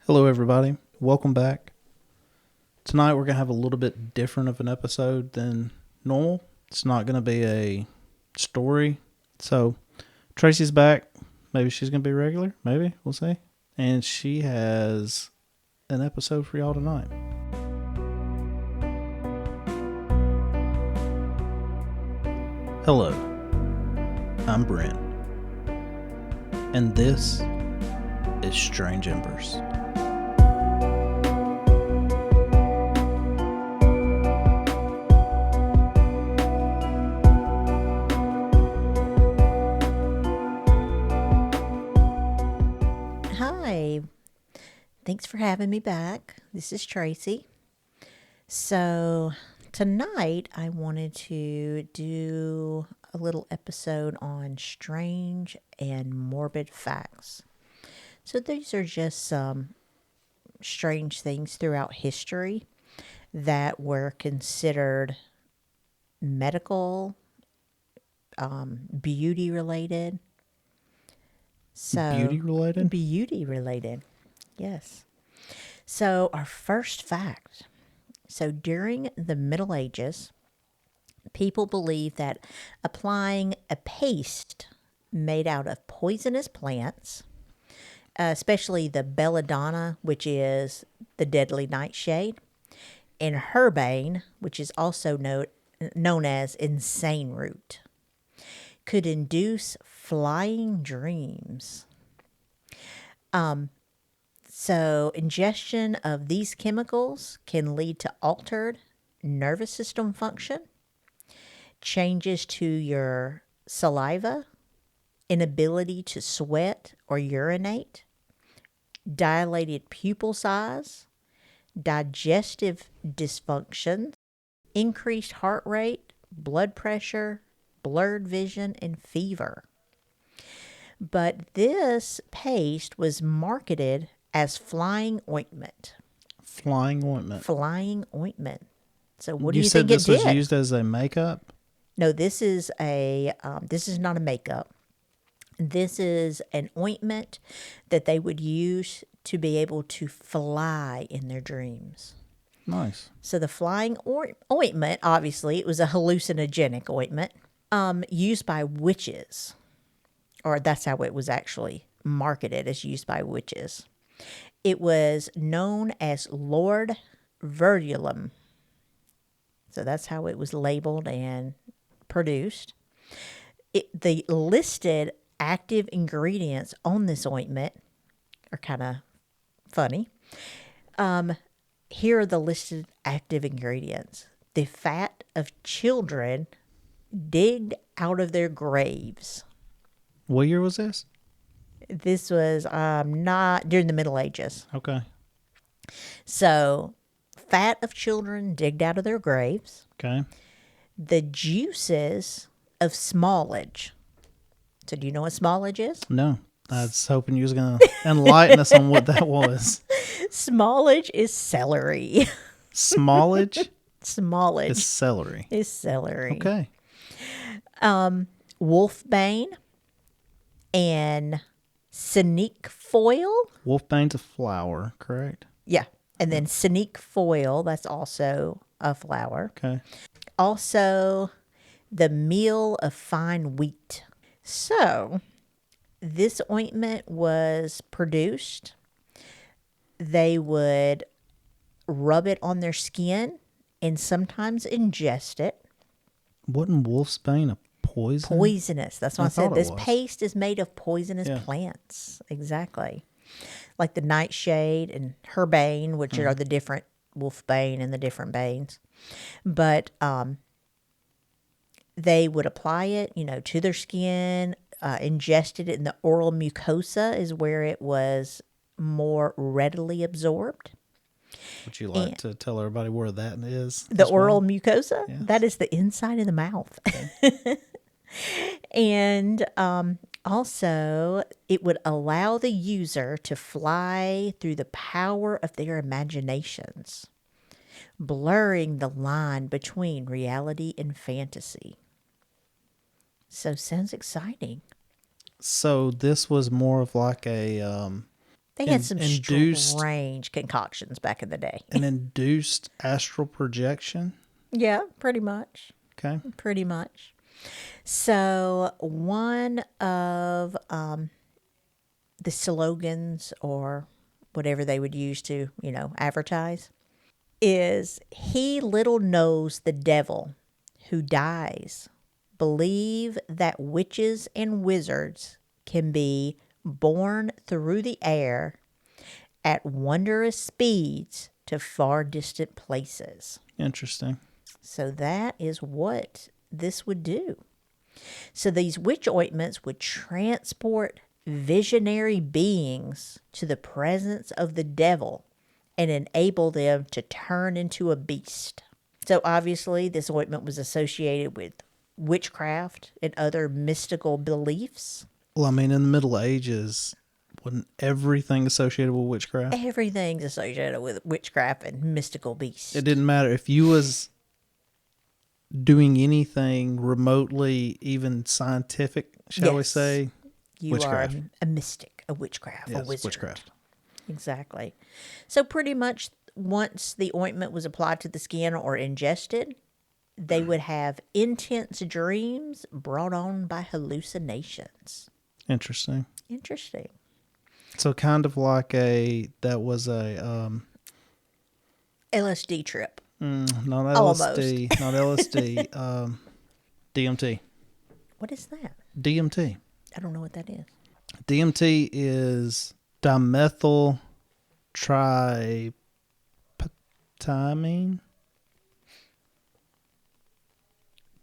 Hello, everybody. Welcome back. Tonight, we're going to have a little bit different of an episode than normal. It's not going to be a story. So, Tracy's back. Maybe she's going to be regular. Maybe. We'll see. And she has an episode for y'all tonight. Hello. I'm Brent. And this is Strange Embers. Hi, thanks for having me back. This is Tracy. So tonight I wanted to do a little episode on strange and morbid facts. So these are just some strange things throughout history that were considered medical, beauty related. Beauty related? Beauty related, yes. So our first fact. So during the Middle Ages, people believed that applying a paste made out of poisonous plants, especially the belladonna, which is the deadly nightshade, and herbane, which is also known as insane root, could induce flying dreams. So ingestion of these chemicals can lead to altered nervous system function, changes to your saliva, inability to sweat or urinate, dilated pupil size, digestive dysfunctions, increased heart rate, blood pressure, blurred vision, and fever. But this paste was marketed as flying ointment. Flying ointment. Flying ointment. So what do you said think this it was did? used as a makeup? No, this is not a makeup. This is an ointment that they would use to be able to fly in their dreams. Nice. So the flying ointment, obviously, it was a hallucinogenic ointment used by witches. Or that's how it was actually marketed, as used by witches. It was known as Lord Verdulum. So that's how it was labeled and produced. The listed active ingredients on this ointment are kind of funny. Here are the listed active ingredients. The fat of children digged out of their graves. What year was this? This was not during the Middle Ages. Okay. So, fat of children digged out of their graves. Okay. The juices of smallage. So, do you know what smallage is? No. I was hoping you was going to enlighten us on what that was. Smallage is celery. Smallage Smallage is celery. is celery. Okay. Wolfbane and cinquefoil. Wolfbane's a flower, correct? Yeah. And then cinquefoil, that's also a flour. Okay. Also, the meal of fine wheat. So, this ointment was produced. They would rub it on their skin and sometimes ingest it. Wasn't wolfsbane a poison? Poisonous. That's what I said. This was. paste is made of poisonous plants. Exactly. Like the nightshade and herbane, which are the different wolfbane and the different banes. But they would apply it, to their skin, ingested it in the oral mucosa is where it was more readily absorbed. Would you like to tell everybody where that is? The as well? oral mucosa, Yes. that is the inside of the mouth. Okay. And also, it would allow the user to fly through the power of their imaginations, blurring the line between reality and fantasy. So, sounds exciting. So this was more of like a They had some induced strange concoctions back in the day. an induced astral projection. Yeah, pretty much. Okay. Pretty much. So, one of the slogans or whatever they would use to, advertise is he little knows the devil who dies. Believe that witches and wizards can be borne through the air at wondrous speeds to far distant places. Interesting. So that is what this would do. So these witch ointments would transport visionary beings to the presence of the devil and enable them to turn into a beast. So obviously this ointment was associated with witchcraft and other mystical beliefs. Well, I mean, in the Middle Ages, wasn't everything associated with witchcraft? Everything's associated with witchcraft and mystical beasts. It didn't matter if you was doing anything remotely, even scientific, shall we Yes. say? You Witchcraft. are a mystic, a witchcraft, a Yes, wizard. witchcraft. Exactly. So pretty much once the ointment was applied to the skin or ingested, they would have intense dreams brought on by hallucinations. Interesting. Interesting. So kind of like that was a LSD trip. not Almost. LSD, not LSD, DMT. What is that? DMT. I don't know what that is. DMT is dimethyl tryptamine.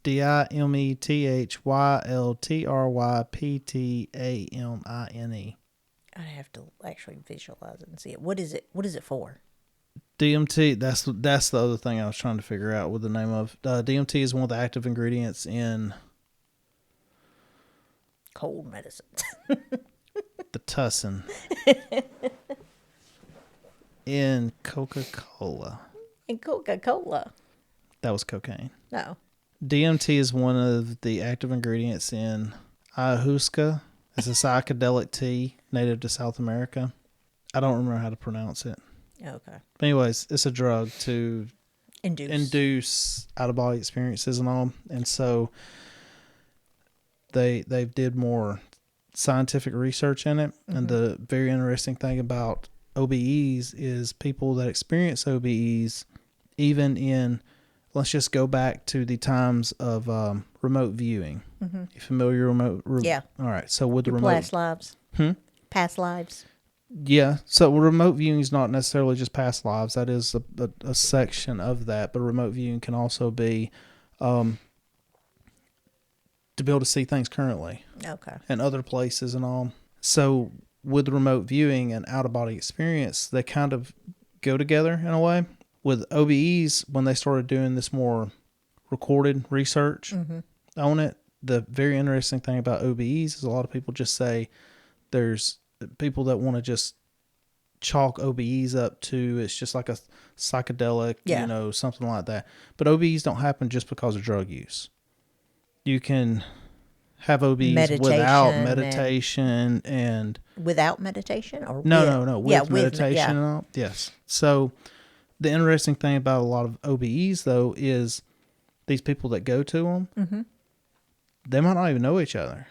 DIMETHYLTRYPTAMINE. I have to actually visualize it and see it. What is it? What is it for? DMT, that's the other thing I was trying to figure out with the name of. DMT is one of the active ingredients in Cold medicine. the tussin in Coca-Cola. And Coca-Cola. That was cocaine. No. DMT is one of the active ingredients in ayahuasca. It's a psychedelic tea native to South America. I don't remember how to pronounce it. Okay. But anyways, it's a drug to Induce out-of-body experiences and all. And so they did more scientific research in it. Mm-hmm. And the very interesting thing about OBEs is people that experience OBEs, even in, let's just go back to the times of remote viewing. Mm-hmm. You familiar remote? Yeah. All right. So with the your remote past lives. Past lives. Yeah. So remote viewing is not necessarily just past lives. That is a section of that. But remote viewing can also be to be able to see things currently. Okay. And other places and all. So with remote viewing and out-of-body experience, they kind of go together in a way. With OBEs, when they started doing this more recorded research on it, the very interesting thing about OBEs is a lot of people just say there's people that want to just chalk OBEs up to it's just like a psychedelic, something like that. But OBEs don't happen just because of drug use. You can have OBEs without meditation and without meditation or no, with meditation and all. Yes. So the interesting thing about a lot of OBEs though is these people that go to them, they might not even know each other.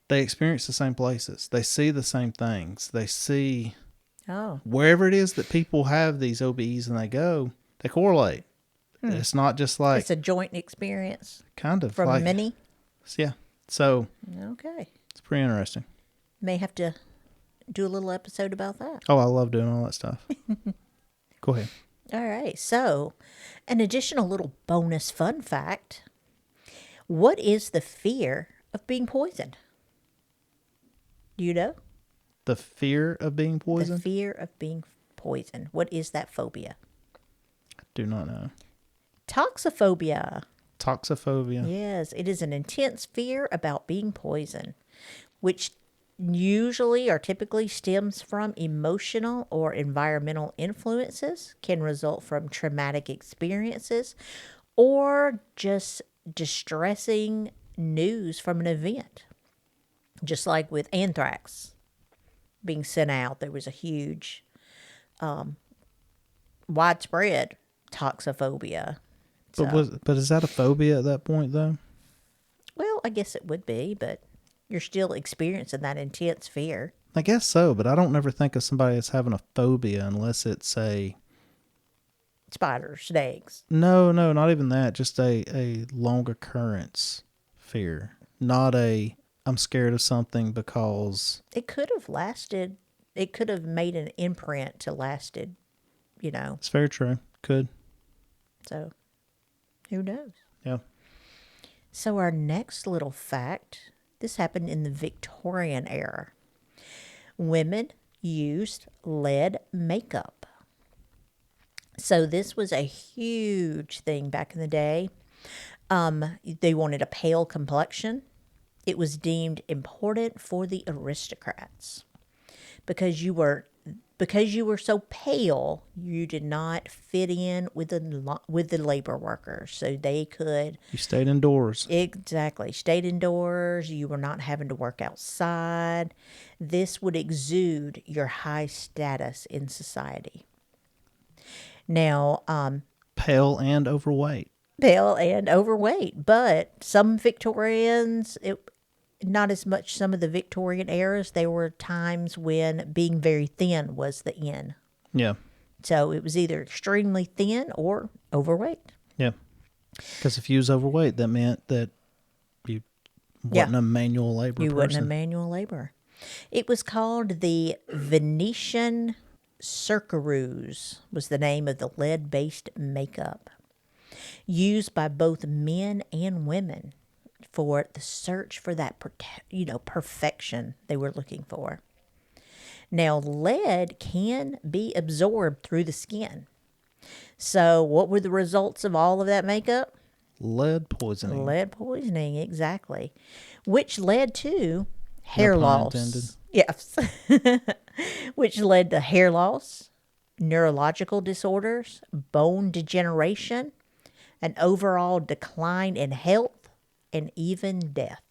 They experience the same places. They see the same things. They see wherever it is that people have these OBEs and they go, they correlate. It's not just like... It's a joint experience. Kind of. From many? Yeah. So... Okay. It's pretty interesting. May have to do a little episode about that. Oh, I love doing all that stuff. Go ahead. All right. So, an additional little bonus fun fact. What is the fear of being poisoned? Do you know? The fear of being poisoned? The fear of being poisoned. What is that phobia? I do not know. Toxophobia. Toxophobia. Yes, it is an intense fear about being poisoned, which usually or typically stems from emotional or environmental influences, can result from traumatic experiences, or just distressing news from an event. Just like with anthrax. being sent out. There was a huge, widespread toxophobia. But is that a phobia at that point though? Well, I guess it would be, but you're still experiencing that intense fear. I guess so, but I don't never think of somebody as having a phobia unless it's a... Spiders, snakes. No, not even that. Just a long occurrence fear. Not a, I'm scared of something because... It could have lasted. It could have made an imprint to lasted, It's very true. Could. So, who knows? Yeah. So our next little fact, this happened in the Victorian era. Women used lead makeup. So this was a huge thing back in the day. They wanted a pale complexion. It was deemed important for the aristocrats because you were so pale, you did not fit in with the labor workers, so they could. You stayed indoors. Exactly, stayed indoors. You were not having to work outside. This would exude your high status in society. Now, Pale and overweight. pale and overweight, but some Victorians, not as much some of the Victorian eras, there were times when being very thin was the in. Yeah. So it was either extremely thin or overweight. Yeah. Because if you was overweight, that meant that you wasn't a manual labor person. You wasn't a manual laborer. It was called the Venetian Cercaroos, was the name of the lead-based makeup, used by both men and women for the search for that, perfection they were looking for. Now, lead can be absorbed through the skin. So what were the results of all of that makeup? Lead poisoning. Lead poisoning, exactly. Which led to hair No pun loss. intended. Yes. Which led to hair loss, neurological disorders, bone degeneration, an overall decline in health, and even death.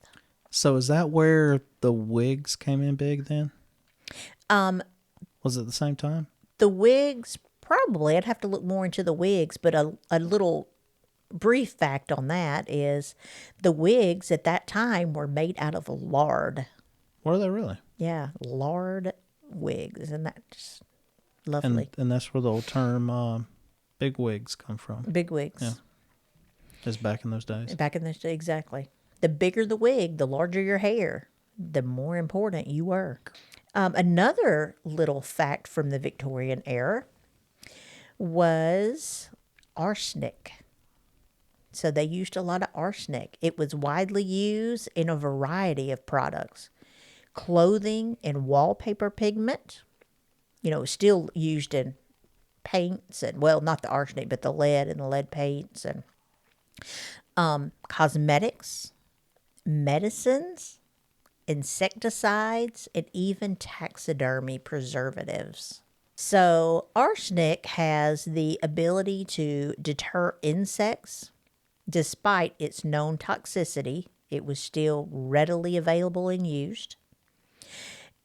So is that where the wigs came in big then? Was it the same time? The wigs, probably. I'd have to look more into the wigs, but a little brief fact on that is the wigs at that time were made out of lard. Were they really? Yeah, lard wigs. Isn't that just lovely? And that's where the old term big wigs come from. Big wigs. Yeah. Just back in those days. Back in this day, exactly. The bigger the wig, the larger your hair, the more important you were. Another little fact from the Victorian era was arsenic. So they used a lot of arsenic. It was widely used in a variety of products. Clothing and wallpaper pigment. It was still used in paints and, well, not the arsenic, but the lead and the lead paints and cosmetics, medicines, insecticides, and even taxidermy preservatives. So arsenic has the ability to deter insects. Despite its known toxicity, it was still readily available and used.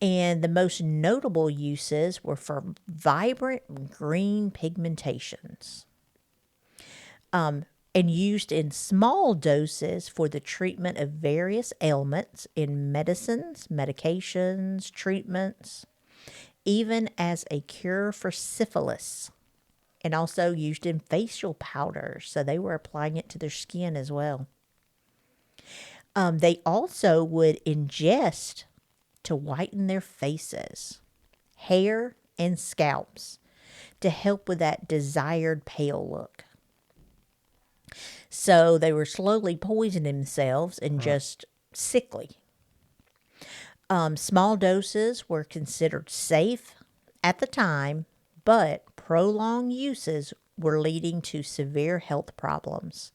And the most notable uses were for vibrant green pigmentations. And used in small doses for the treatment of various ailments in medicines, medications, treatments, even as a cure for syphilis, and also used in facial powders. So they were applying it to their skin as well. They also would ingest to whiten their faces, hair, and scalps to help with that desired pale look. So they were slowly poisoning themselves and just sickly. Small doses were considered safe at the time, but prolonged uses were leading to severe health problems.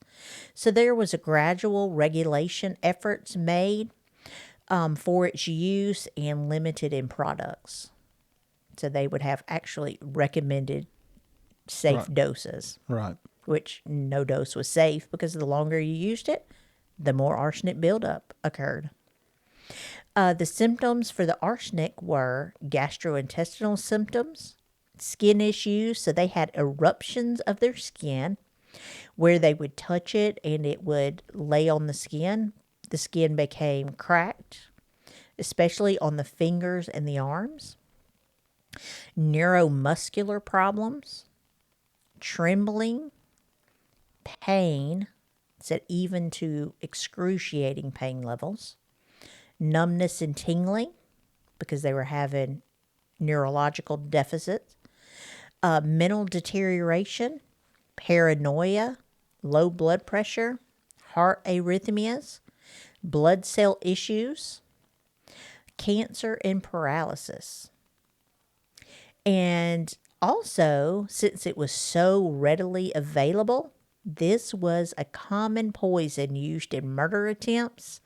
So there was a gradual regulation efforts made for its use and limited in products. So they would have actually recommended safe doses. Right. Which no dose was safe because the longer you used it, the more arsenic buildup occurred. The symptoms for the arsenic were gastrointestinal symptoms, skin issues. So they had eruptions of their skin where they would touch it and it would lay on the skin. The skin became cracked, especially on the fingers and the arms. Neuromuscular problems, trembling, pain, said even to excruciating pain levels, numbness and tingling because they were having neurological deficits, mental deterioration, paranoia, low blood pressure, heart arrhythmias, blood cell issues, cancer, and paralysis. And also, since it was so readily available, this was a common poison used in murder attempts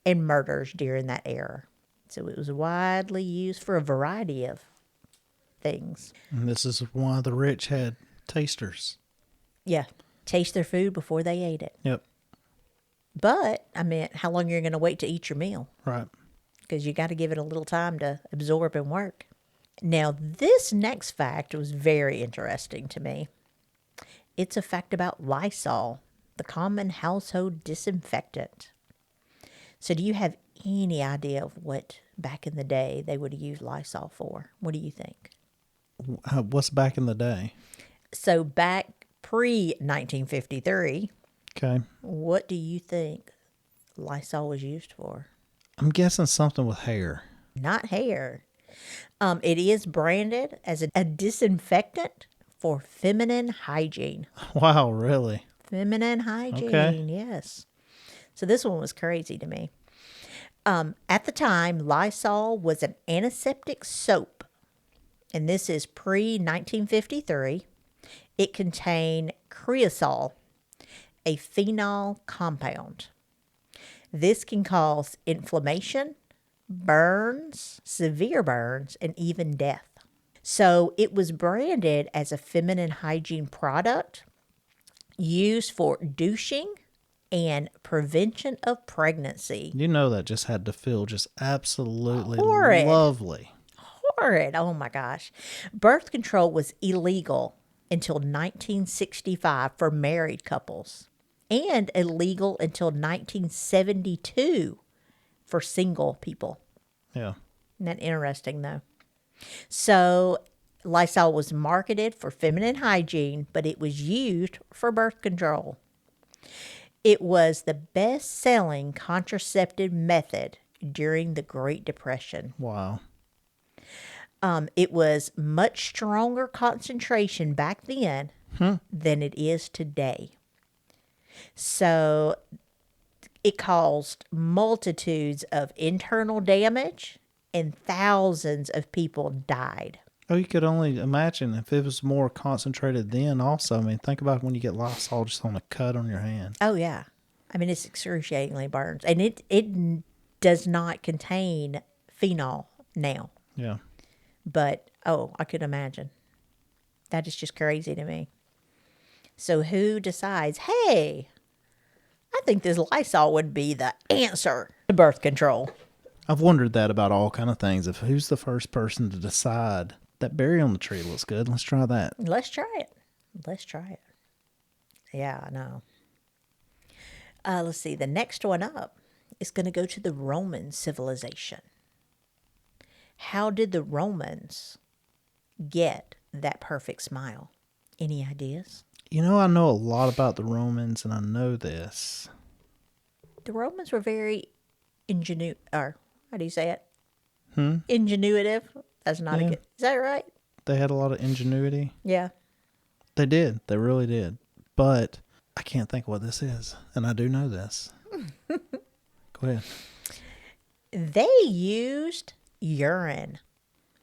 and murders during that era. So it was widely used for a variety of things. And this is why the rich had tasters. Yeah, taste their food before they ate it. Yep. But, I mean, how long you're going to wait to eat your meal? Right. Because you got to give it a little time to absorb and work. Now, this next fact was very interesting to me. It's a fact about Lysol, the common household disinfectant. So do you have any idea of what back in the day they would have used Lysol for? What do you think? What's back in the day? So back pre-1953, Okay. what do you think Lysol was used for? I'm guessing something with hair. Not hair. It is branded as a disinfectant for feminine hygiene. Wow, really? Feminine hygiene, Okay. yes. So this one was crazy to me. At the time, Lysol was an antiseptic soap, and this is pre-1953. It contained creosol, a phenol compound. This can cause inflammation, burns, severe burns, and even death. So it was branded as a feminine hygiene product used for douching and prevention of pregnancy. You know that just had to feel just absolutely Horrid. lovely. Horrid. Oh my gosh. Birth control was illegal until 1965 for married couples and illegal until 1972 for single people. Yeah. Isn't that interesting, though? So, Lysol was marketed for feminine hygiene, but it was used for birth control. It was the best-selling contraceptive method during the Great Depression. Wow. It was much stronger concentration back then than it is today. So, it caused multitudes of internal damage and thousands of people died. Oh, you could only imagine if it was more concentrated then also. I mean, think about when you get Lysol just on a cut on your hand. Oh, yeah. I mean, it's excruciatingly burns. And it does not contain phenol now. Yeah. But, oh, I could imagine. That is just crazy to me. So who decides, hey, I think this Lysol would be the answer to birth control? I've wondered that about all kind of things. If who's the first person to decide that berry on the tree looks good, let's try that. Let's try it. Let's try it. Yeah, I know. Let's see. The next one up is going to go to the Roman civilization. How did the Romans get that perfect smile? Any ideas? You know, I know a lot about the Romans, and I know this. The Romans were very how do you say it? Ingenuitive. That's not a Yeah. good. Is that right? They had a lot of ingenuity. Yeah. They did. They really did. But I can't think what this is, and I do know this. Go ahead. They used urine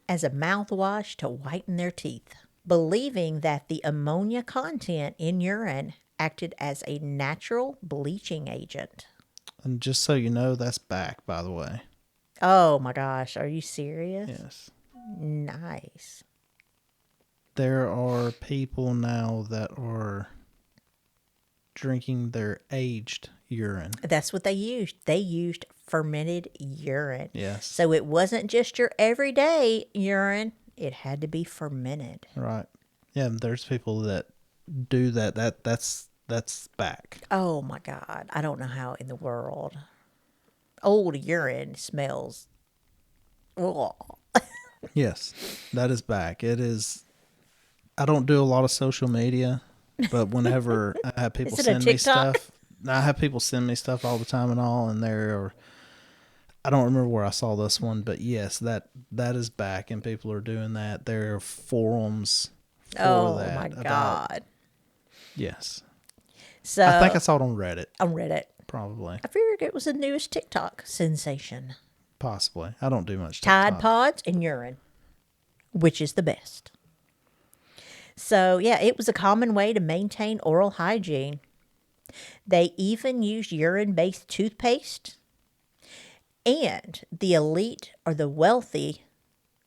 as a mouthwash to whiten their teeth, believing that the ammonia content in urine acted as a natural bleaching agent. And just so you know, that's back, by the way. Oh my gosh, are you serious? Yes. Nice. There are people now that are drinking their aged urine. That's what they used. They used fermented urine. Yes. So it wasn't just your everyday urine. It had to be fermented. Right. Yeah, there's people that do that. That's back. Oh my God. I don't know how in the world. Old urine smells. Ugh. Yes, that is back. It is. I don't do a lot of social media, but whenever I have people Is it a send me TikTok? stuff, I have people send me stuff all the time and all, and I don't remember where I saw this one, but yes, that is back, and people are doing that. There are forums for Oh that my about. God. Yes, So I think I saw it on Reddit, on Reddit. probably, I figured it was the newest TikTok sensation. possibly. I don't do much Tide TikTok. Pods and urine. Which is the best? So, yeah, it was a common way to maintain oral hygiene. They even used urine-based toothpaste. And the elite or the wealthy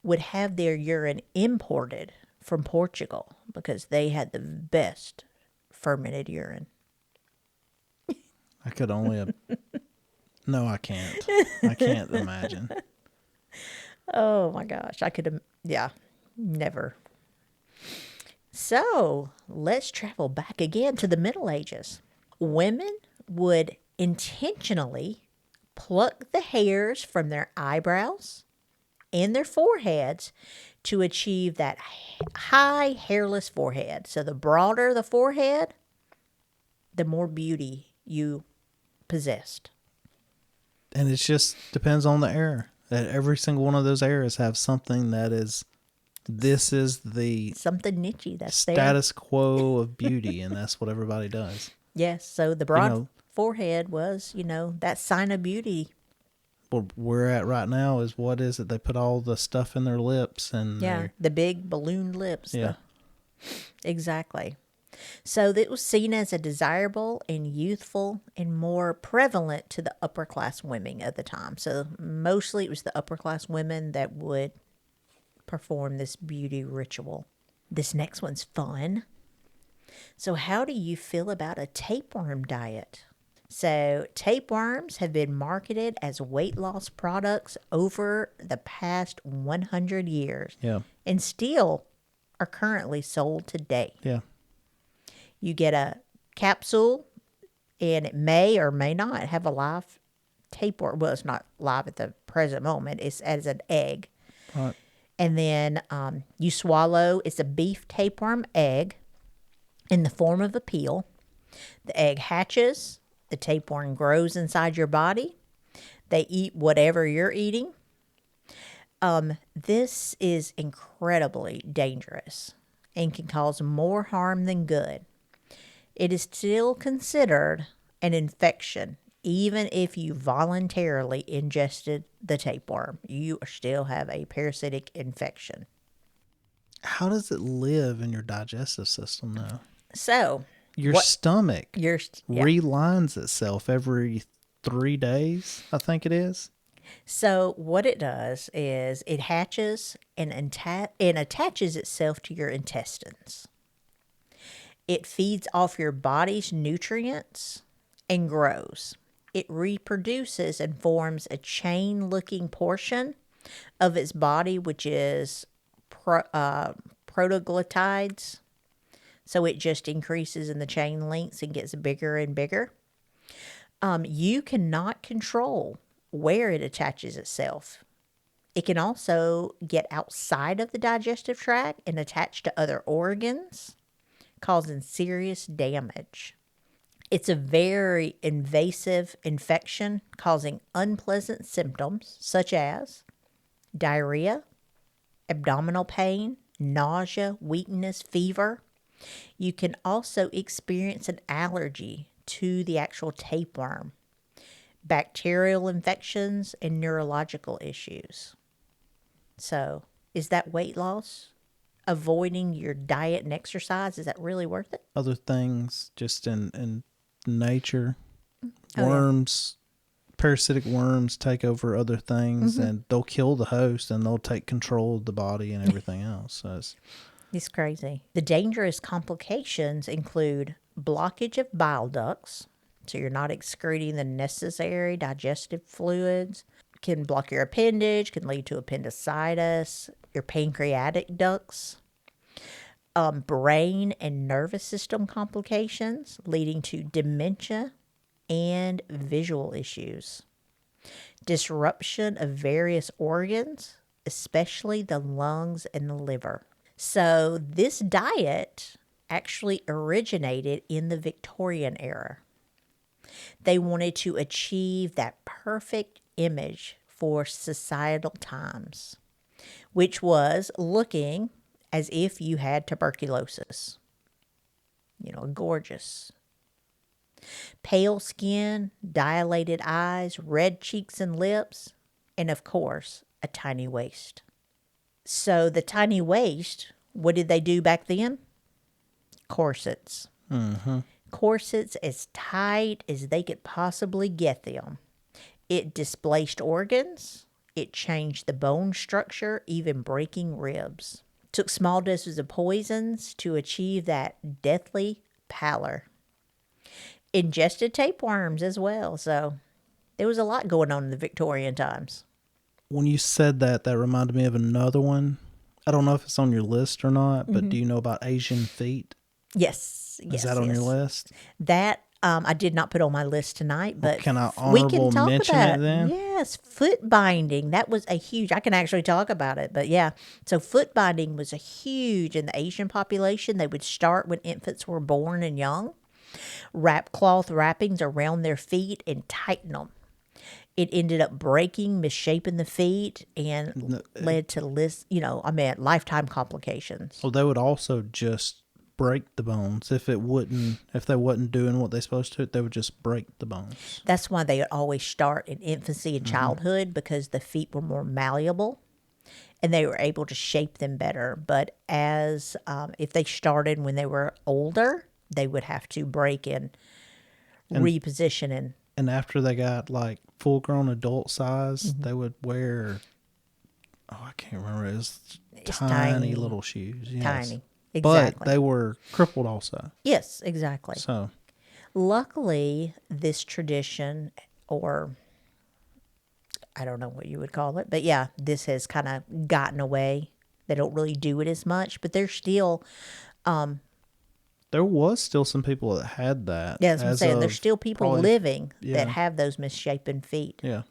would have their urine imported from Portugal because they had the best fermented urine. I could only. No, I can't. I can't imagine. Oh my gosh. Yeah, never. So let's travel back again to the Middle Ages. Women would intentionally pluck the hairs from their eyebrows and their foreheads to achieve that high hairless forehead. So the broader the forehead, the more beauty you possessed. And it just depends on the era. That every single one of those eras have something that is. This is the Something nichey that's there. status quo of beauty, and that's what everybody does. Yes, so the broad know- forehead was, that sign of beauty. Where we're at right now is what is it? They put all the stuff in their lips and Yeah, the big balloon lips. yeah. Exactly. So it was seen as a desirable and youthful and more prevalent to the upper class women of the time. So mostly it was the upper class women that would perform this beauty ritual. This next one's fun. So how do you feel about a tapeworm diet? So tapeworms have been marketed as weight loss products over the past 100 years. Yeah. And still are currently sold today. Yeah. You get a capsule, and it may or may not have a live tapeworm. Well, it's not live at the present moment. It's as an egg. Right. And then you swallow. It's a beef tapeworm egg in the form of a peel. The egg hatches. The tapeworm grows inside your body. They eat whatever you're eating. This is incredibly dangerous and can cause more harm than good. It is still considered an infection. Even if you voluntarily ingested the tapeworm, you still have a parasitic infection. How does it live in your digestive system, though? So, Your stomach yeah. relines itself every 3 days, I think it is. So what it does is it hatches and attaches itself to your intestines. It feeds off your body's nutrients and grows. It reproduces and forms a chain-looking portion of its body, which is proteoglytides. So it just increases in the chain lengths and gets bigger and bigger. You cannot control where it attaches itself. It can also get outside of the digestive tract and attach to other organs, causing serious damage. It's a very invasive infection causing unpleasant symptoms such as diarrhea, abdominal pain, nausea, weakness, fever. You can also experience an allergy to the actual tapeworm, bacterial infections, and neurological issues. So, is that weight loss? Avoiding your diet and exercise, is that really worth it? Other things just in nature. Oh, yeah. Worms, parasitic worms take over other things and they'll kill the host and they'll take control of the body and everything else. So It's crazy. The dangerous complications include blockage of bile ducts, so you're not excreting the necessary digestive fluids. Can block your appendage, can lead to appendicitis, your pancreatic ducts, brain and nervous system complications, leading to dementia and visual issues. Disruption of various organs, especially the lungs and the liver. So this diet actually originated in the Victorian era. They wanted to achieve that perfect image for societal times, which was looking as if you had tuberculosis. Gorgeous. Pale skin, dilated eyes, red cheeks and lips, and of course, a tiny waist. So the tiny waist, what did they do back then? Corsets. Mm-hmm. Corsets as tight as they could possibly get them. It displaced organs. It changed the bone structure, even breaking ribs. Took small doses of poisons to achieve that deathly pallor. Ingested tapeworms as well. So there was a lot going on in the Victorian times. When you said that, that reminded me of another one. I don't know if it's on your list or not, but do you know about Asian feet? Yes. Is that on your list? That I did not put on my list tonight, but Can I we can honorable talk mention about it then? Yes, foot binding. That was a huge. I can actually talk about it, but yeah. So foot binding was a huge in the Asian population. They would start when infants were born and young. Wrap cloth wrappings around their feet and tighten them. It ended up breaking, misshapen the feet, and led to lifetime complications. Well, they would also just break the bones if they wasn't doing what they're supposed to. They would just break the bones. That's why they would always start in infancy and childhood, because the feet were more malleable and they were able to shape them better. But as if they started when they were older, they would have to break and reposition. And after they got like full-grown adult size, they would wear, I can't remember, it's tiny little shoes. Yes. Tiny. Exactly. But they were crippled also. Yes, exactly. So, luckily, this tradition, or I don't know what you would call it, but yeah, this has kind of gotten away. They don't really do it as much, but there's still... there was still some people that had that. Yeah, that's what I'm saying. There's still people living that have those misshapen feet. Yeah.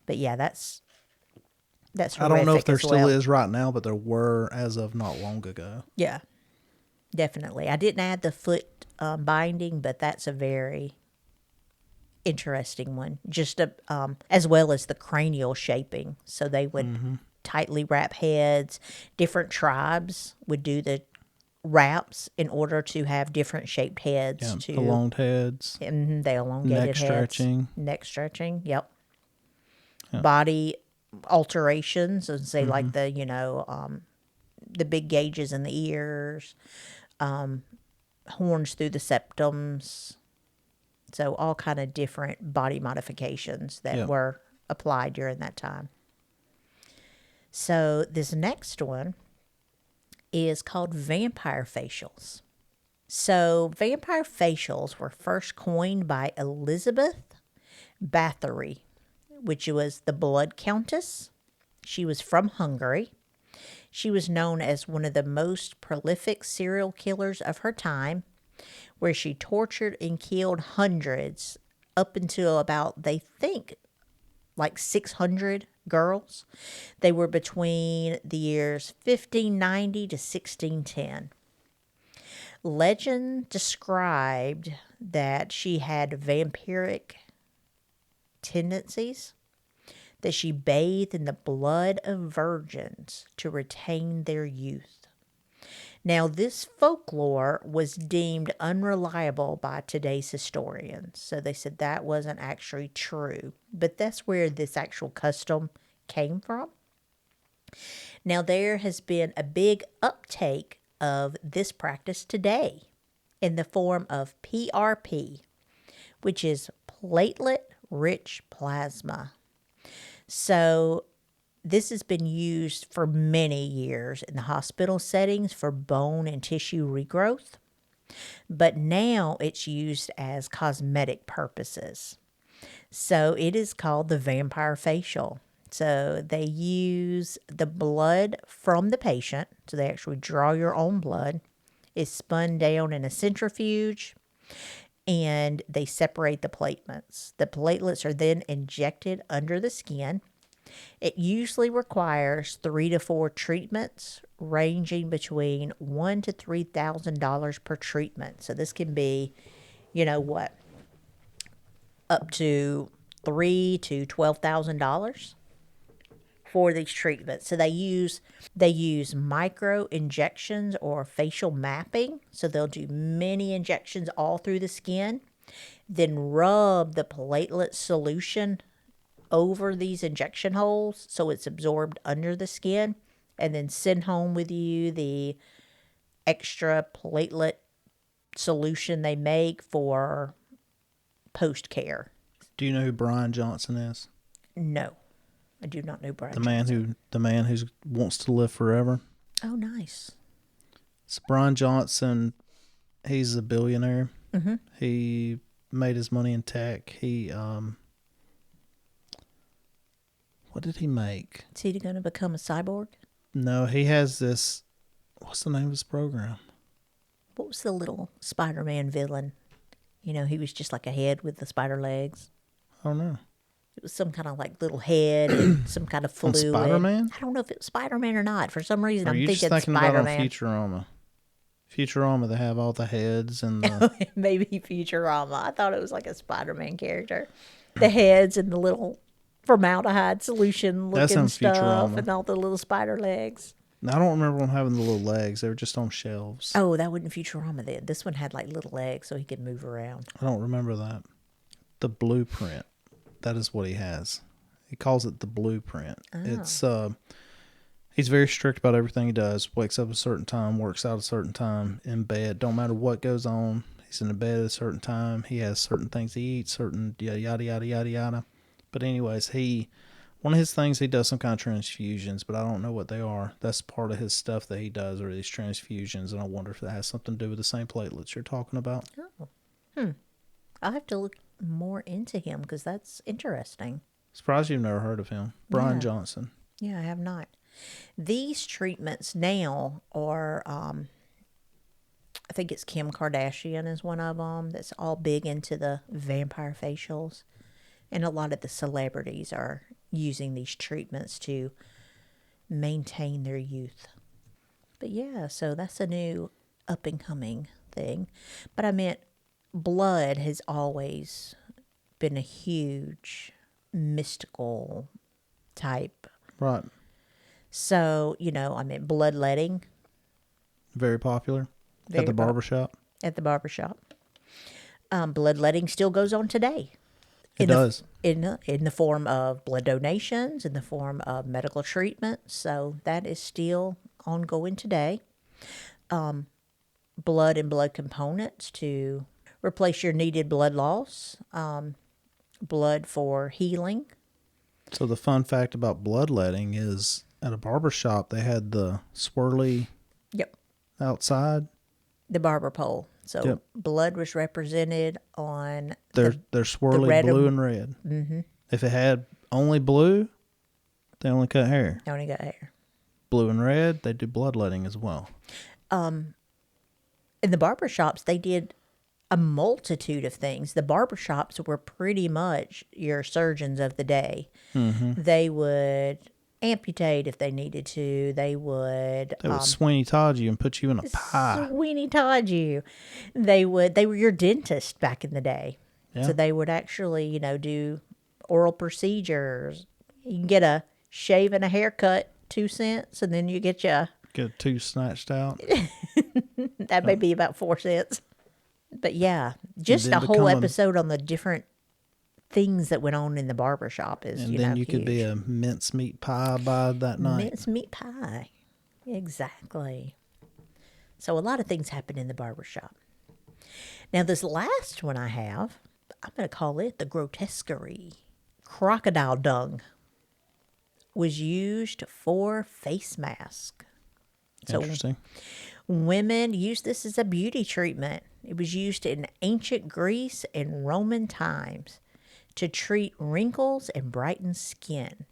But yeah, that's horrific. I don't know if there still is right now, but there were as of not long ago. Yeah, definitely. I didn't add the foot binding, but that's a very interesting one. Just as well as the cranial shaping. So they would tightly wrap heads. Different tribes would do the wraps in order to have different shaped heads. Yeah, elonged heads. They elongated neck heads. Stretching. Neck stretching. Yep. Yeah. Body alterations, and say like the big gauges in the ears, horns through the septums. So all kind of different body modifications that were applied during that time. So this next one is called vampire facials. So vampire facials were first coined by Elizabeth Bathory, which was the Blood Countess. She was from Hungary. She was known as one of the most prolific serial killers of her time, where she tortured and killed hundreds up until about, they think, like 600 girls. They were between the years 1590 to 1610. Legend described that she had vampiric tendencies, that she bathed in the blood of virgins to retain their youth. Now, this folklore was deemed unreliable by today's historians, so they said that wasn't actually true, but that's where this actual custom came from. Now, there has been a big uptake of this practice today in the form of PRP, which is platelet-rich plasma. So this has been used for many years in the hospital settings for bone and tissue regrowth. But now it's used as cosmetic purposes. So it is called the vampire facial. So they use the blood from the patient. So they actually draw your own blood. It's spun down in a centrifuge and they separate the platelets. The platelets are then injected under the skin. It usually requires 3 to 4 treatments, ranging between $1,000 to $3,000 per treatment. So this can be, up to $3,000 to $12,000 for these treatments. So they use micro injections or facial mapping. So they'll do many injections all through the skin, then rub the platelet solution over these injection holes so it's absorbed under the skin, and then send home with you the extra platelet solution they make for post care. Do you know who Brian Johnson is? No, I do not know Brian. The man who wants to live forever. Oh, nice. So Brian Johnson, he's a billionaire. Mm-hmm. He made his money in tech. What did he make? Is he going to become a cyborg? No, he has this. What's the name of his program? What was the little Spider-Man villain? He was just like a head with the spider legs. I don't know. It was some kind of like little head and some kind of fluid. Spider-Man? I don't know if it was Spider-Man or not. For some reason, I'm thinking thinking Spider-Man. about on Futurama, they have all the heads and the... Maybe Futurama. I thought it was like a Spider-Man character. The heads and the little formaldehyde solution looking stuff Futurama. And all the little spider legs. I don't remember them having the little legs. They were just on shelves. Oh, that wasn't Futurama then. This one had like little legs so he could move around. I don't remember that. The blueprint. That is what he has. He calls it the blueprint. Oh. It's he's very strict about everything he does. Wakes up at a certain time, works out at a certain time, in bed. Don't matter what goes on. He's in the bed at a certain time. He has certain things he eats, certain yada, yada, yada, yada, yada. But anyways, one of his things, he does some kind of transfusions, but I don't know what they are. That's part of his stuff that he does, are these transfusions, and I wonder if that has something to do with the same platelets you're talking about. Oh. I'll have to look more into him because that's interesting. Surprised you've never heard of him. Brian Johnson. Yeah, I have not. These treatments now are, I think it's Kim Kardashian is one of them that's all big into the vampire facials. And a lot of the celebrities are using these treatments to maintain their youth. But yeah, so that's a new up-and-coming thing. But I meant blood has always been a huge mystical type. Right. So, bloodletting. Very popular. At the barbershop. At the barbershop. Bloodletting still goes on today. It does. In the form of blood donations, in the form of medical treatment. So that is still ongoing today. Blood and blood components to replace your needed blood loss. Blood for healing. So the fun fact about bloodletting is at a barbershop, they had the swirly outside. The barber pole. So blood was represented on they're swirly blue and red. Mm-hmm. If it had only blue, they only cut hair. They only got hair. Blue and red, they do bloodletting as well. In the barbershops, they did a multitude of things. The barbershops were pretty much your surgeons of the day. Mm-hmm. They would amputate if they needed to. They would Sweeney Todd you and put you in a pie. Sweeney Todd you. They were your dentist back in the day. Yeah. So they would actually, do oral procedures. You can get a shave and a haircut, 2 cents, and then you get a tooth snatched out. That may be about 4 cents. But yeah, just a whole episode on the different things that went on in the barbershop is, and then you could be a mincemeat pie by that night. Mincemeat pie. Exactly. So a lot of things happen in the barbershop. Now this last one I have, I'm going to call it the grotesquerie. Crocodile dung was used for face mask. Interesting. Women used this as a beauty treatment. It was used in ancient Greece and Roman times to treat wrinkles and brighten skin.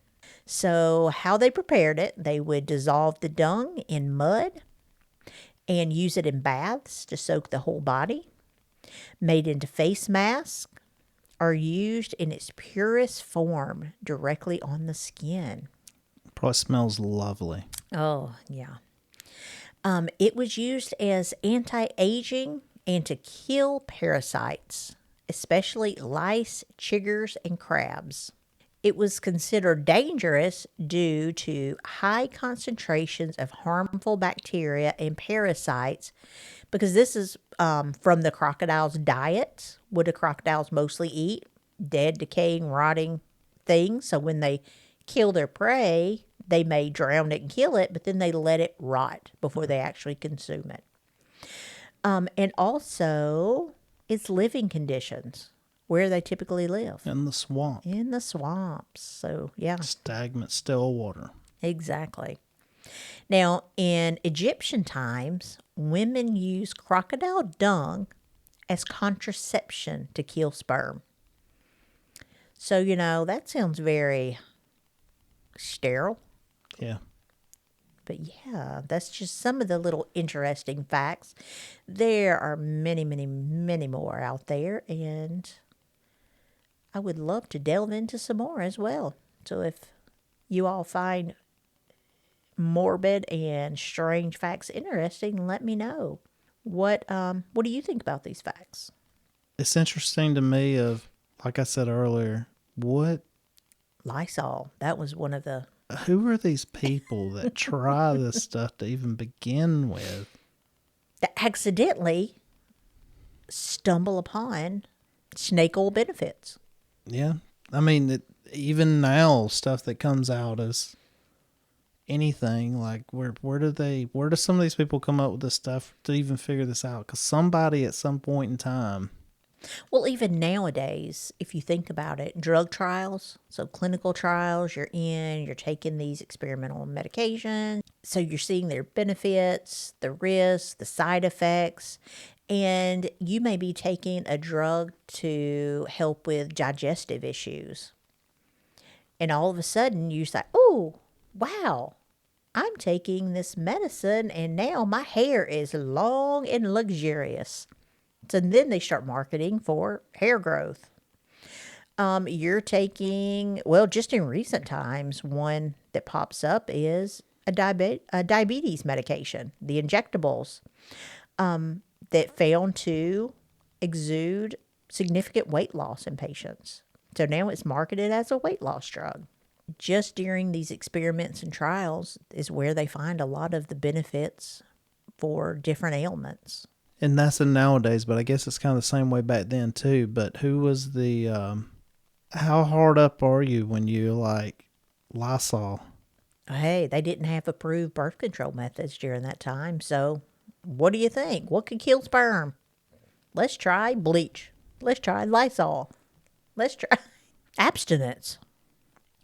So, how they prepared it, they would dissolve the dung in mud and use it in baths to soak the whole body, made into face masks, or used in its purest form directly on the skin. Probably smells lovely. Oh, yeah. It was used as anti-aging and to kill parasites, especially lice, chiggers, and crabs. It was considered dangerous due to high concentrations of harmful bacteria and parasites because this is from the crocodile's diet. What do crocodiles mostly eat? Dead, decaying, rotting things. So when they kill their prey, they may drown it and kill it, but then they let it rot before they actually consume it. And also its living conditions, where they typically live. In the swamp. In the swamps. So, yeah. Stagnant, still water. Exactly. Now, in Egyptian times, women used crocodile dung as contraception to kill sperm. So, that sounds very sterile. Yeah. But yeah, that's just some of the little interesting facts. There are many, many, many more out there, and I would love to delve into some more as well. So if you all find morbid and strange facts interesting, let me know. What do you think about these facts? It's interesting to me like I said earlier, Lysol. That was one of the... Who are these people that try this stuff to even begin with? That accidentally stumble upon snake oil benefits. Yeah. I mean, even now, stuff that comes out as anything, like where do some of these people come up with this stuff to even figure this out? Because somebody at some point in time... Well, even nowadays, if you think about it, drug trials, so clinical trials, you're taking these experimental medications, so you're seeing their benefits, the risks, the side effects, and you may be taking a drug to help with digestive issues. And all of a sudden, you say, oh, wow, I'm taking this medicine, and now my hair is long and luxurious. So then they start marketing for hair growth. You're taking, well, just in recent times, one that pops up is a diabetes medication, the injectables, that found to exude significant weight loss in patients. So now it's marketed as a weight loss drug. Just during these experiments and trials is where they find a lot of the benefits for different ailments. And that's in nowadays, but I guess it's kind of the same way back then too. But who was the, how hard up are you when you like Lysol? Hey, they didn't have approved birth control methods during that time. So what do you think? What could kill sperm? Let's try bleach. Let's try Lysol. Let's try abstinence.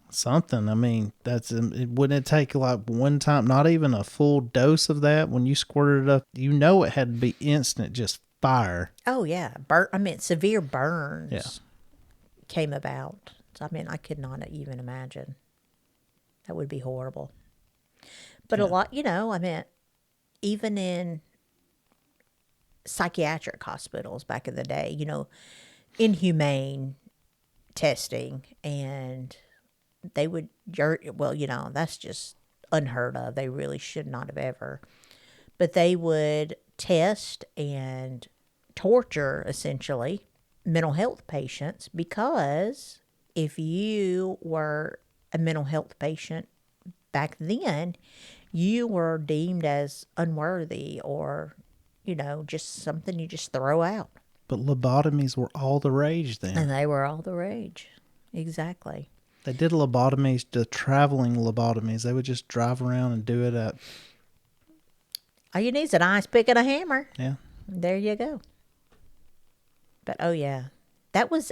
Something. I mean, wouldn't it take like one time, not even a full dose of that when you squirted it up? It had to be instant, just fire. Oh, yeah. Severe burns came about. So, I could not even imagine. That would be horrible. But a lot, even in psychiatric hospitals back in the day, inhumane testing, and they would, that's just unheard of. They really should not have ever. But they would test and torture, essentially, mental health patients, because if you were a mental health patient back then, you were deemed as unworthy or, just something you just throw out. But lobotomies were all the rage then. And they were all the rage. Exactly. They did lobotomies, the traveling lobotomies. They would just drive around and do it at... All you need is an ice pick and a hammer. Yeah. There you go. But, oh, yeah. That was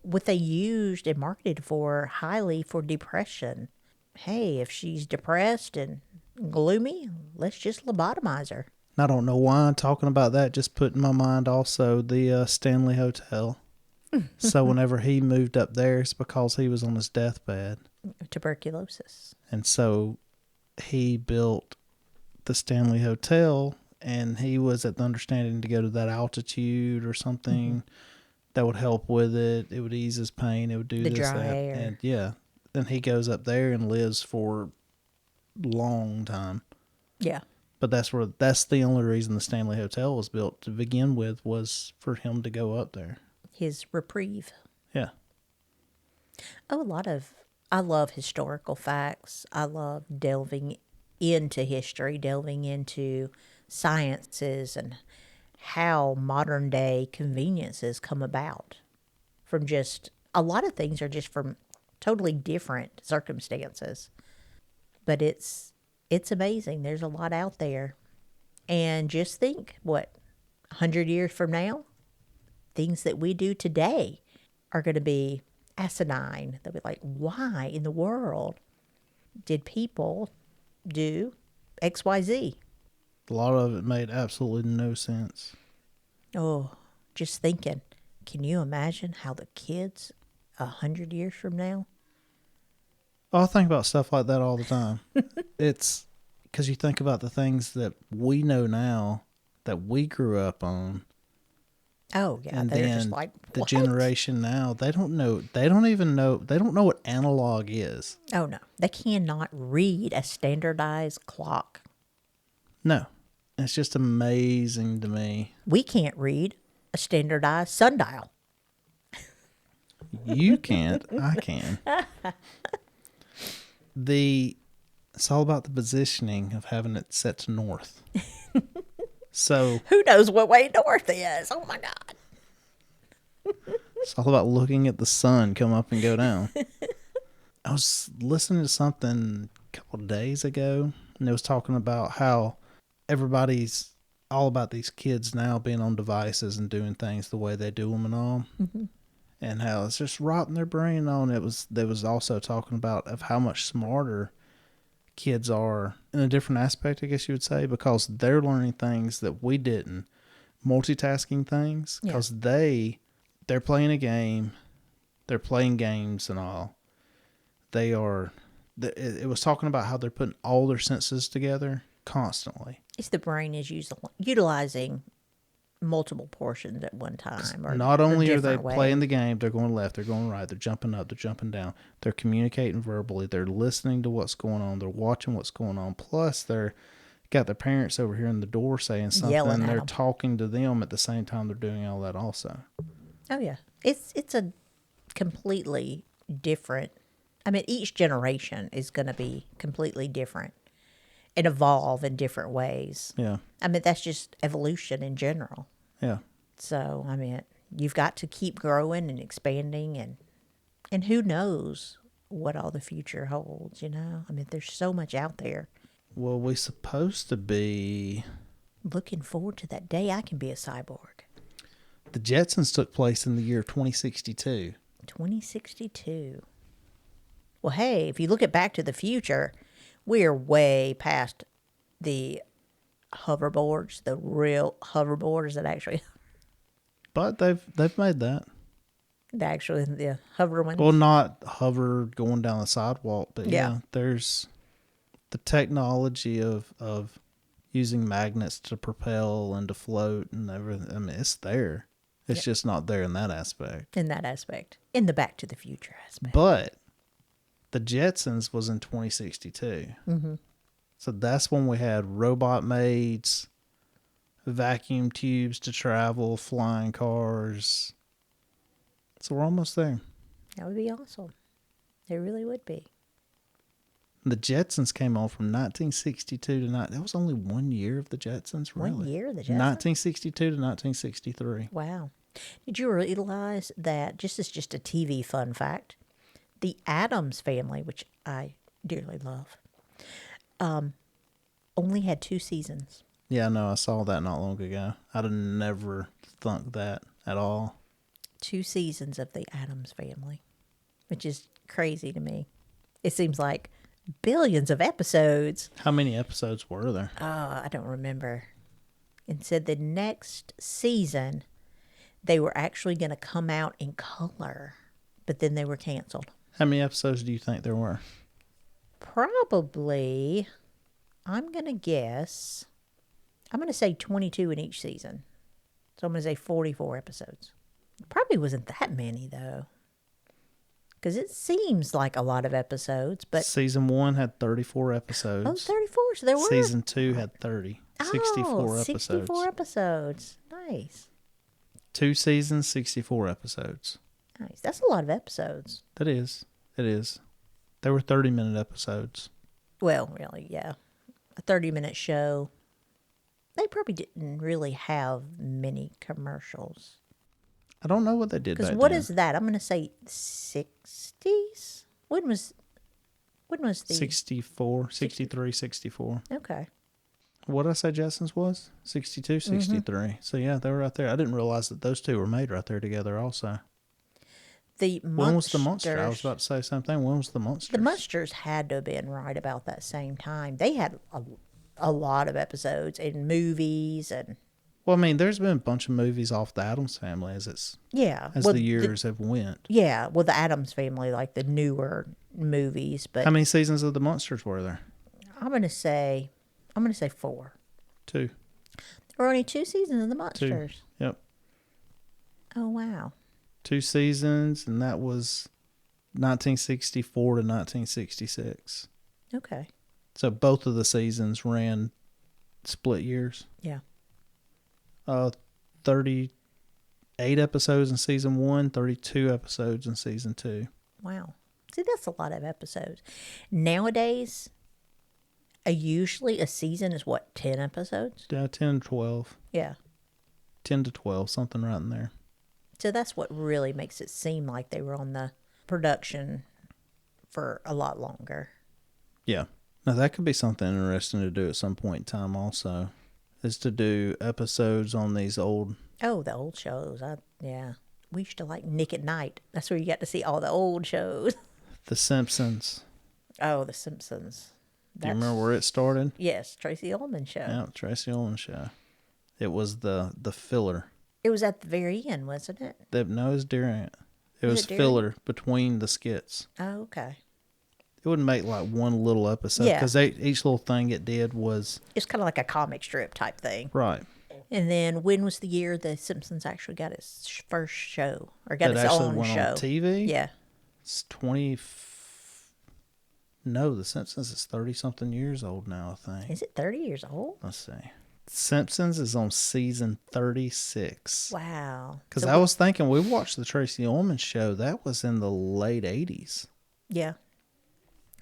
what they used and marketed for highly for depression. Hey, if she's depressed and gloomy, let's just lobotomize her. I don't know why I'm talking about that. Just put in my mind also the Stanley Hotel. So whenever he moved up there, it's because he was on his deathbed. Tuberculosis. And so he built the Stanley Hotel, and he was at the understanding to go to that altitude or something that would help with it. It would ease his pain. It would do The this, dry that. air. And yeah. Then he goes up there and lives for a long time. Yeah. But that's the only reason the Stanley Hotel was built to begin with, was for him to go up there. His reprieve. Yeah. Oh, I love historical facts. I love delving into history, delving into sciences and how modern day conveniences come about from just, a lot of things are just from totally different circumstances. But it's amazing. There's a lot out there. And just think, 100 years from now, things that we do today are going to be asinine. They'll be like, why in the world did people do XYZ? A lot of it made absolutely no sense. Oh, just thinking, can you imagine how the kids 100 years from now? Oh, I think about stuff like that all the time. It's because you think about the things that we know now that we grew up on. Oh, yeah. And They're then just like, the what? generation now, they don't know what analog is. Oh, no. They cannot read a standardized clock. No. It's just amazing to me. We can't read a standardized sundial. You can't. I can. It's all about the positioning of having it set to north. So Who knows what way north is? Oh, my God. it's all about looking at the sun come up and go down. I was listening to something a couple of days ago, and it was talking about how everybody's all about these kids now being on devices and doing things the way they do them and all. Mm-hmm. And how it's just rotting their brain on. They was also talking about of how much smarter kids are in a different aspect, I guess you would say, because they're learning things that we didn't. Multitasking things, because they're playing a game, they're playing games and all. It was talking about how they're putting all their senses together constantly. It's the brain is utilizing multiple portions at one time. Or not only are they ways. playing the game, they're going left, they're going right, they're jumping up, they're jumping down, they're communicating verbally, they're listening to what's going on, they're watching what's going on, plus they're got their parents over here in the door saying something, and they're talking to them at the same time they're doing all that also. Oh yeah, it's a completely different, I mean, each generation is going to be completely different and evolve in different ways. Yeah. I mean, that's just evolution in general. Yeah. So, I mean, you've got to keep growing and expanding, and who knows what all the future holds, you know? I mean, there's so much out there. Well, we're supposed to be looking forward to that day I can be a cyborg. The Jetsons took place in the year 2062. 2062. Well, hey, if you look at Back to the Future, we're way past the hoverboards, the real hoverboards that actually... But they've made that. The hover ones. Well, not hover going down the sidewalk, but yeah there's the technology of using magnets to propel and to float and everything. I mean, it's there. It's just not there in that aspect. In that aspect. In the Back to the Future aspect. But the Jetsons was in 2062. Mm-hmm. So that's when we had robot maids, vacuum tubes to travel, flying cars. So we're almost there. That would be awesome. It really would be. The Jetsons came on from 1962 to that was only 1 year of the Jetsons, really. 1 year of the Jetsons? 1962 to 1963. Wow. Did you realize that, just as just a TV fun fact, the Addams Family, which I dearly love, only had 2 seasons. Yeah, no, I saw that not long ago. I'd have never thunk that at all. 2 seasons of the Addams Family, which is crazy to me. It seems like billions of episodes. How many episodes were there? I don't remember. and said the next season they were actually going to come out in color, but then they were canceled. How many episodes do you think there were? Probably, I'm going to guess, I'm going to say 22 in each season. So I'm going to say 44 episodes. Probably wasn't that many, though. Because it seems like a lot of episodes, but... Season 1 had 34 episodes. Oh, 34, so there were... Season 2 had 30. 64 episodes. 64 episodes. Nice. 2 seasons, 64 episodes. Nice. That's a lot of episodes. That is. It is. They were 30-minute episodes. Well, really, yeah. A 30-minute show. They probably didn't really have many commercials. I don't know what they did back Because what then. is that? I'm going to say 60s? When was the... 64, 63, 64. Okay. What did I say Justin's was? 62, 63. So, yeah, they were right there. I didn't realize that those two were made right there together also. When was the Monster? I was about to say something. When was the Monster? The Monsters had to have been right about that same time. They had a lot of episodes and movies and... Well, I mean, there's been a bunch of movies off the Addams Family as the years have went. Yeah, well, the Addams Family, like the newer movies, but How many seasons of the Monsters were there? I'm gonna say 4. 2. There were only 2 seasons of the Monsters. 2. Yep. Oh wow. 2 seasons, and that was 1964 to 1966. Okay. So both of the seasons ran split years. Yeah. 38 episodes in season 1, 32 episodes in season 2. Wow. See, that's a lot of episodes. Nowadays, usually a season is what, 10 episodes? Yeah, 10 to 12. Yeah. 10 to 12, something right in there. So that's what really makes it seem like they were on the production for a lot longer. Yeah. Now, that could be something interesting to do at some point in time also, is to do episodes on these old... Oh, the old shows. Yeah. We used to like Nick at Night. That's where you got to see all the old shows. The Simpsons. Oh, The Simpsons. Do you remember where it started? Yes, Tracy Ullman show. Yeah, Tracy Ullman show. It was the filler. It was at the very end, wasn't it? No, it was during it. It was during? filler between the skits. Oh, okay. It wouldn't make like one little episode because each little thing it did was... It's kind of like a comic strip type thing. Right. And then when was the year The Simpsons actually got its first show? Or got That its actually own went show? on TV? Yeah. It's 20... No, The Simpsons is 30-something years old now, I think. Is it 30 years old? Let's see. Simpsons is on season 36. Wow. Because I was thinking, we watched the Tracy Ullman show. That was in the late 80s. Yeah.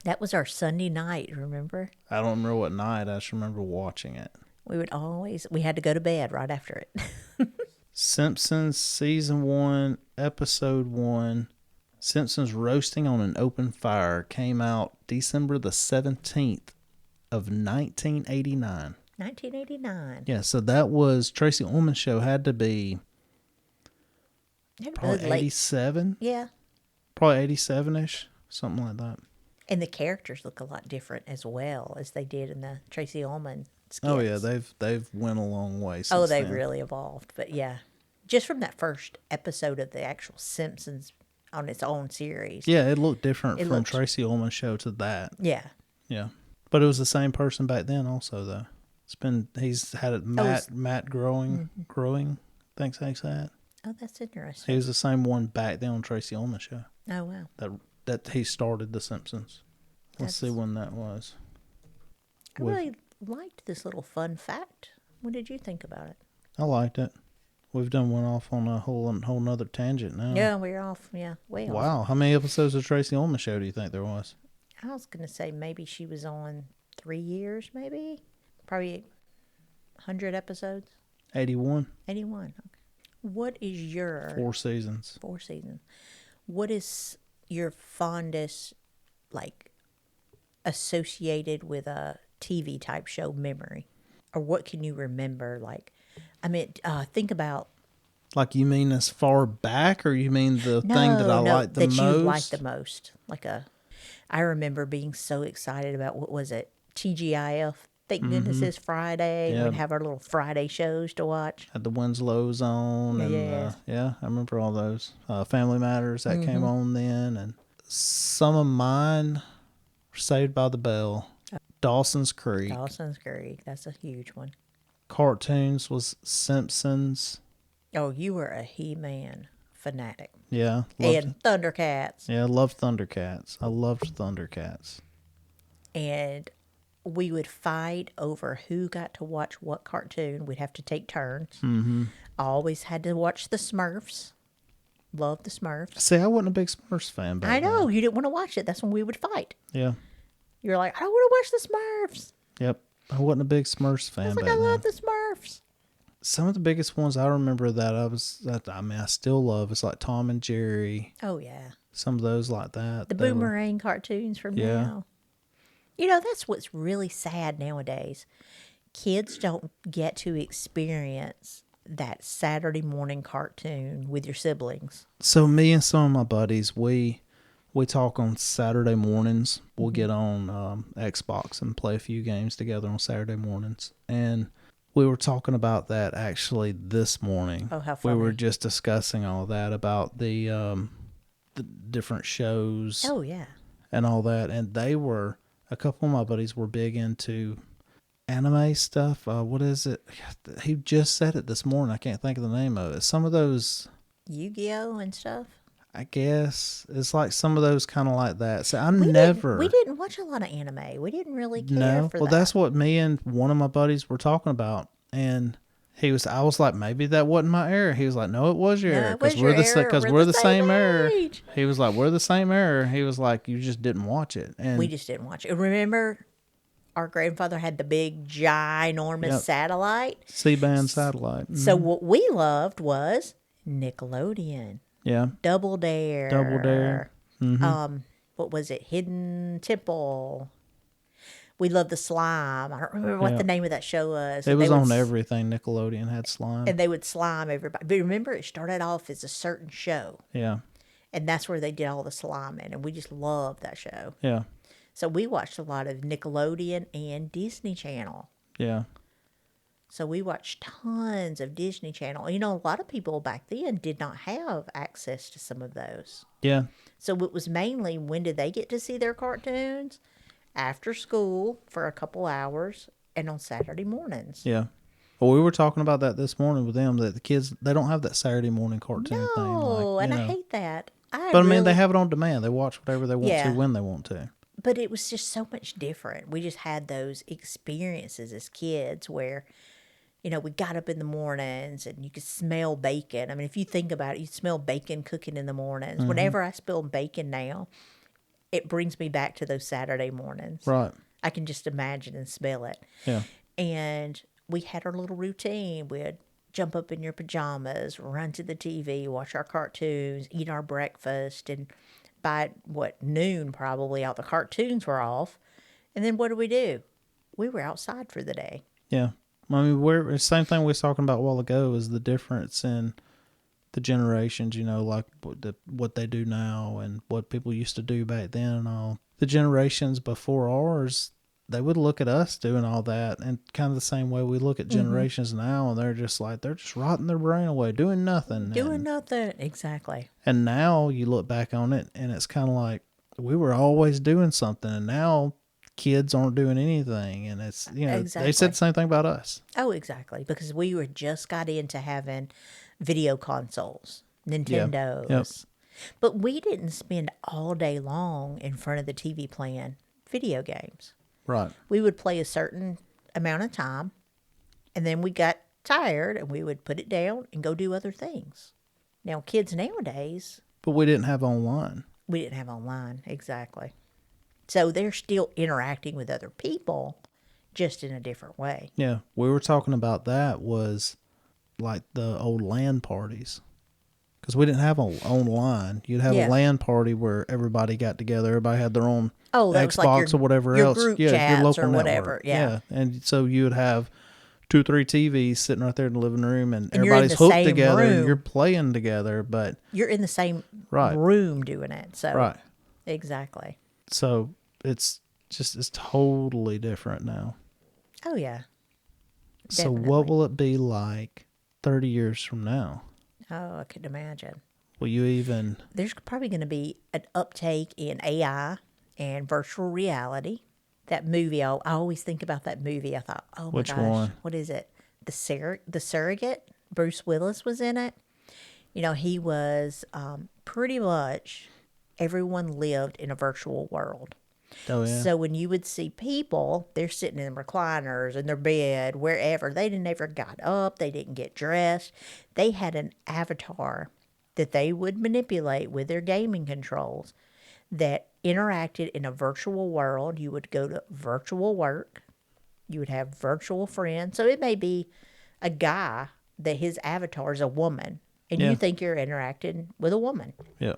That was our Sunday night, remember? I don't remember what night. I just remember watching it. We had to go to bed right after it. Simpsons season 1, episode 1. Simpsons Roasting on an Open Fire came out December the 17th of 1989. 1989. Yeah, so that was Tracy Ullman's show had to be probably 87. Yeah. Probably 87-ish, something like that. And the characters look a lot different as well as they did in the Tracy Ullman skits. Oh yeah, they've went a long way since they've then. really evolved. But yeah, just from that first episode of the actual Simpsons on its own series. Yeah, it looked different from Tracy Ullman's show to that. Yeah. Yeah. But it was the same person back then also though. He's had it Matt growing, thanks that. Oh, that's interesting. He was the same one back then on Tracy Ullman's show. Oh wow. That he started The Simpsons. Let's see when that was. I really liked this little fun fact. What did you think about it? I liked it. We've done one off on a whole nother tangent now. Yeah, we're off. Yeah, way off. Wow. How many episodes of Tracy Ullman show do you think there was? I was going to say maybe she was on 3 years, maybe. Probably 100 episodes. 81. 81. Okay. What is your... 4 seasons. 4 seasons. What is your fondest, like, associated with a TV type show memory? Or what can you remember? Like, I mean, think about... Like, you mean as far back, or you mean the thing that I like the most? That you like the most. I remember being so excited about, what was it, TGIF? Thank goodness it's Friday. Yeah. We'd have our little Friday shows to watch. Had the Winslow's on, and Yes. yeah, I remember all those. Family Matters that came on then, and some of mine were Saved by the Bell, Dawson's Creek. Dawson's Creek. That's a huge one. Cartoons was Simpsons. Oh, you were a He-Man fanatic. Yeah, And Thundercats. Yeah, I loved Thundercats. I loved Thundercats. And we would fight over who got to watch what cartoon. We'd have to take turns. Mm-hmm. I always had to watch the Smurfs. Loved the Smurfs. See, I wasn't a big Smurfs fan back I know. then. You didn't want to watch it. That's when we would fight. Yeah. You were like, I don't want to watch the Smurfs. Yep. I wasn't a big Smurfs fan I was like, back I then. love the Smurfs. Some of the biggest ones I remember I still love is like Tom and Jerry. Oh, yeah. Some of those like that. The Boomerang cartoons from now. You know, that's what's really sad nowadays. Kids don't get to experience that Saturday morning cartoon with your siblings. So me and some of my buddies, we talk on Saturday mornings. We'll get on Xbox and play a few games together on Saturday mornings. And we were talking about that actually this morning. Oh, how funny. We were just discussing all that about the different shows. Oh, yeah. And all that. And a couple of my buddies were big into anime stuff. What is it? He just said it this morning. I can't think of the name of it. Some of those... Yu-Gi-Oh! And stuff? I guess. It's like some of those kind of like that. So We didn't watch a lot of anime. We didn't really care for that. Well, that's what me and one of my buddies were talking about. And I was like, maybe that wasn't my era. He was like, no, it was your era. Because we're the same era. He was like, we're the same era. He was like, you just didn't watch it. And we just didn't watch it. Remember, our grandfather had the big, ginormous satellite? C-band satellite. Mm-hmm. So what we loved was Nickelodeon. Yeah. Double Dare. Mm-hmm. What was it? Hidden Temple. We loved the slime. I don't remember what the name of that show was. It was on everything. Nickelodeon had slime. And they would slime everybody. But remember, it started off as a certain show. Yeah. And that's where they did all the slime in. And we just loved that show. Yeah. So we watched a lot of Nickelodeon and Disney Channel. Yeah. So we watched tons of Disney Channel. You know, a lot of people back then did not have access to some of those. Yeah. So it was mainly, when did they get to see their cartoons? After school for a couple hours and on Saturday mornings. Yeah. Well, we were talking about that this morning with them, that the kids, they don't have that Saturday morning cartoon thing. No, and I hate that. I mean, they have it on demand. They watch whatever they want to when they want to. But it was just so much different. We just had those experiences as kids where, you know, we got up in the mornings and you could smell bacon. I mean, if you think about it, you smell bacon cooking in the mornings. Mm-hmm. Whenever I spill bacon now, it brings me back to those Saturday mornings. Right. I can just imagine and smell it. Yeah. And we had our little routine. We'd jump up in your pajamas, run to the TV, watch our cartoons, eat our breakfast, and by noon probably all the cartoons were off. And then what do? We were outside for the day. Yeah. I mean, the same thing we were talking about a while ago is the difference in the generations, you know, like what they do now and what people used to do back then and all. The generations before ours, they would look at us doing all that, and kind of the same way we look at generations now, and they're just rotting their brain away, doing nothing. Nothing. Exactly. And now you look back on it, and it's kind of like, we were always doing something, and now kids aren't doing anything. And it's, you know, They said the same thing about us. Oh, exactly. Because we were just got into having video consoles, Nintendos. Yep. But we didn't spend all day long in front of the TV playing video games. Right. We would play a certain amount of time, and then we got tired, and we would put it down and go do other things. Now, kids nowadays... But we didn't have online. We didn't have online, exactly. So they're still interacting with other people, just in a different way. Yeah. We were talking about that was like the old LAN parties. Because we didn't have online. You'd have a LAN party where everybody got together. Everybody had their own Xbox or whatever else. Group chats your local or whatever. Network. Yeah. And so you would have 2 or 3 TVs sitting right there in the living room, and everybody's hooked together and you're playing together, but you're in the same room doing it. So exactly. So it's totally different now. Oh, yeah. So Definitely. what will it be like 30 years from now? Oh, I could imagine. Will you even... There's probably going to be an uptake in AI and virtual reality. That movie, I always think about that movie. I thought, oh my Which gosh, one? what is it? The Surrogate? Bruce Willis was in it. You know, he was pretty much everyone lived in a virtual world. Oh, yeah. So when you would see people, they're sitting in recliners in their bed, wherever. They never got up. They didn't get dressed. They had an avatar that they would manipulate with their gaming controls that interacted in a virtual world. You would go to virtual work. You would have virtual friends. So it may be a guy that his avatar is a woman, and you Yeah. think you're interacting with a woman. Yeah.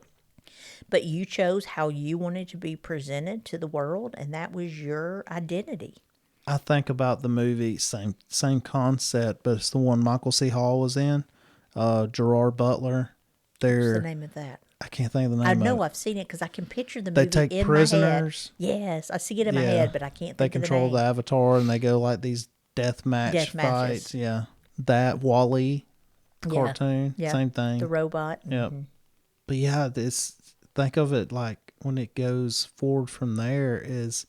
But you chose how you wanted to be presented to the world, and that was your identity. I think about the movie, same concept, but it's the one Michael C. Hall was in. Gerard Butler. What's the name of that? I can't think of the I name of know it. I've seen it because I can picture the They movie take in prisoners. my head. Yes, I see it in my Yeah. head, but I can't They think of the control name. the avatar and they go like these death match Death matches. fights. Yeah. That Wall-E, the Yeah. cartoon, Yeah. same thing. The robot. Yep. But yeah, think of it like when it goes forward from there is,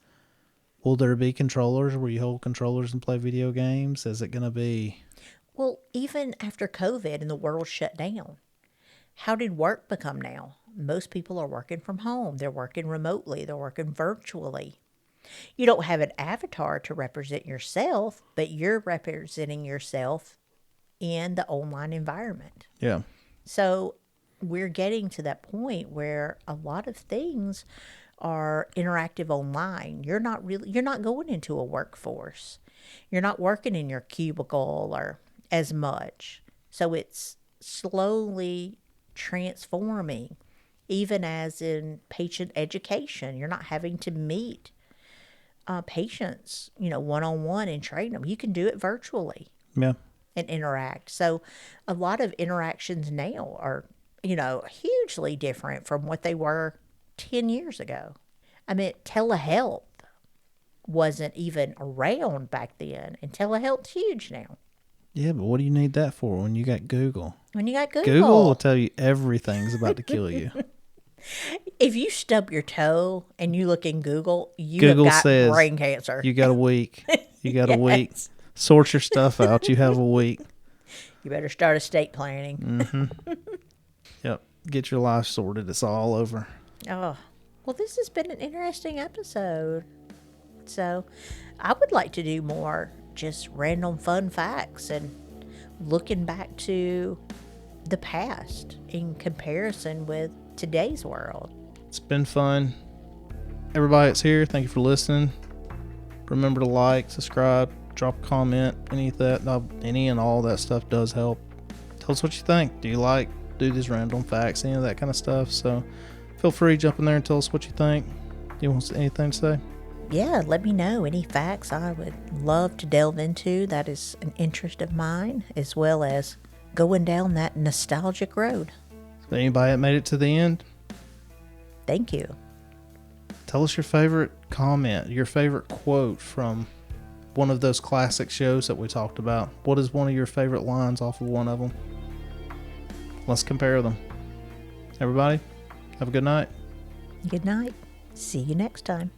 will there be controllers where you hold controllers and play video games? Is it going to be... Well, even after COVID and the world shut down, how did work become now? Most people are working from home. They're working remotely. They're working virtually. You don't have an avatar to represent yourself, but you're representing yourself in the online environment. Yeah. So we're getting to that point where a lot of things are interactive online. You're not going into a workforce. You're not working in your cubicle or as much. So it's slowly transforming, even as in patient education. You're not having to meet patients, one-on-one and train them. You can do it virtually Yeah. and interact. So a lot of interactions now are, hugely different from what they were 10 years ago. I mean, telehealth wasn't even around back then, and telehealth's huge now. Yeah, but what do you need that for when you got Google? When you got Google will tell you everything's about to kill you. If you stub your toe and you look in Google, Google have got says brain cancer. You got a week. You got a week. Yes. Sort your stuff out. You have a week. You better start estate planning. Yep. Get your life sorted. It's all over. Oh, well, this has been an interesting episode. So I would like to do more just random fun facts and looking back to the past in comparison with today's world. It's been fun. Everybody that's here, thank you for listening. Remember to like, subscribe, drop a comment. Any and all that stuff does help. Tell us what you think. Do you do these random facts, any of that kind of stuff? So feel free to jump in there and tell us what you think. Do you want anything to say? Yeah, let me know any facts I would love to delve into. That is an interest of mine, as well as going down that nostalgic road. So anybody that made it to the end, Thank you. tell us your favorite comment, your favorite quote from one of those classic shows that we talked about. What is one of your favorite lines off of one of them? Let's compare them. Everybody, have a good night. Good night. See you next time.